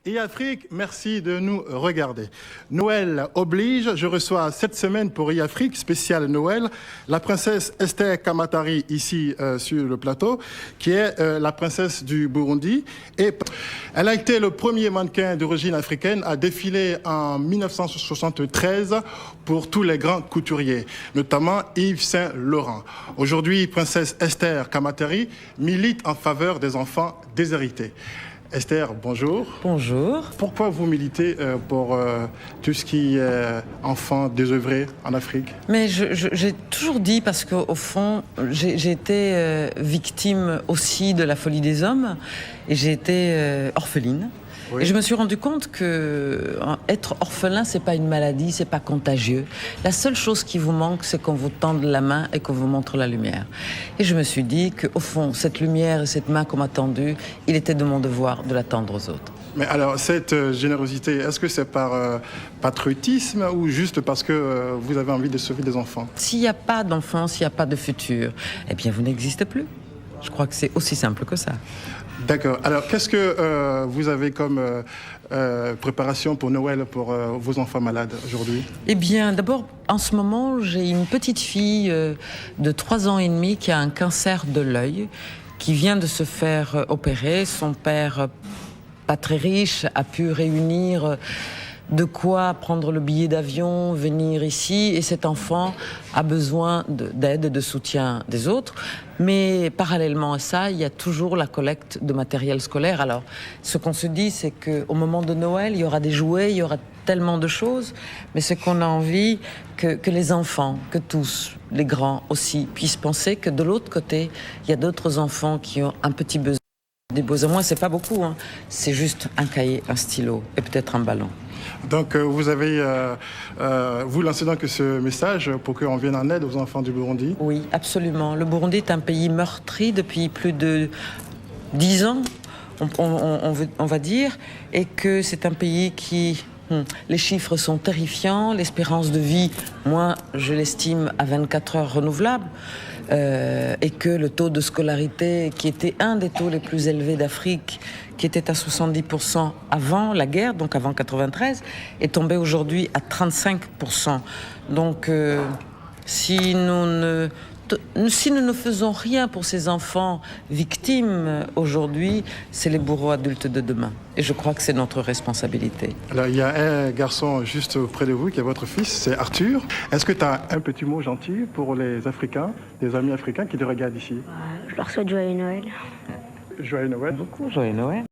Et Afrique, merci de nous regarder. Noël oblige, je reçois cette semaine pour e-Afrique, spécial Noël, la princesse Esther Kamatari, ici sur le plateau, qui est la princesse du Burundi. Et elle a été le premier mannequin d'origine africaine à défiler en 1973 pour tous les grands couturiers, notamment Yves Saint Laurent. Aujourd'hui, princesse Esther Kamatari milite en faveur des enfants déshérités. Esther, bonjour. Bonjour. Pourquoi vous militez pour tout ce qui est enfants désœuvrés en Afrique? Mais j'ai toujours dit, parce qu'au fond, j'ai été victime aussi de la folie des hommes, et j'ai été orpheline. Oui. Et je me suis rendu compte que être orphelin, c'est pas une maladie, c'est pas contagieux. La seule chose qui vous manque, c'est qu'on vous tende la main et qu'on vous montre la lumière. Et je me suis dit qu'au fond, cette lumière et cette main qu'on m'a tendue, il était de mon devoir de la tendre aux autres. Mais alors, cette générosité, est-ce que c'est par patriotisme ou juste parce que vous avez envie de sauver des enfants? S'il n'y a pas d'enfants, s'il n'y a pas de futur, eh bien, vous n'existez plus. Je crois que c'est aussi simple que ça. D'accord. Alors, qu'est-ce que vous avez comme préparation pour Noël pour vos enfants malades aujourd'hui? Eh bien, d'abord, en ce moment, j'ai une petite fille de 3 ans et demi qui a un cancer de l'œil, qui vient de se faire opérer. Son père, pas très riche, a pu réunir de quoi prendre le billet d'avion, venir ici, et cet enfant a besoin d'aide et de soutien des autres. Mais parallèlement à ça, il y a toujours la collecte de matériel scolaire. Alors, ce qu'on se dit, c'est qu'au moment de Noël, il y aura des jouets, il y aura tellement de choses, mais ce qu'on a envie, que les enfants, que tous, les grands aussi, puissent penser que de l'autre côté, il y a d'autres enfants qui ont un petit besoin. Des besoins, c'est pas beaucoup, hein. C'est juste un cahier, un stylo et peut-être un ballon. Donc vous avez, vous lancez donc ce message pour qu'on vienne en aide aux enfants du Burundi? Oui, absolument. Le Burundi est un pays meurtri depuis plus de 10 ans, on va dire, et que c'est un pays qui... Les chiffres sont terrifiants, l'espérance de vie, moi, je l'estime à 24 heures renouvelable, et que le taux de scolarité, qui était un des taux les plus élevés d'Afrique, qui était à 70% avant la guerre, donc avant 93, est tombé aujourd'hui à 35%. Donc, si nous ne faisons rien pour ces enfants victimes aujourd'hui, c'est les bourreaux adultes de demain. Et je crois que c'est notre responsabilité. Alors, il y a un garçon juste auprès de vous qui est votre fils, c'est Arthur. Est-ce que tu as un petit mot gentil pour les Africains, les amis africains qui te regardent ici? Je leur souhaite joyeux Noël. Joyeux Noël. Beaucoup joyeux Noël.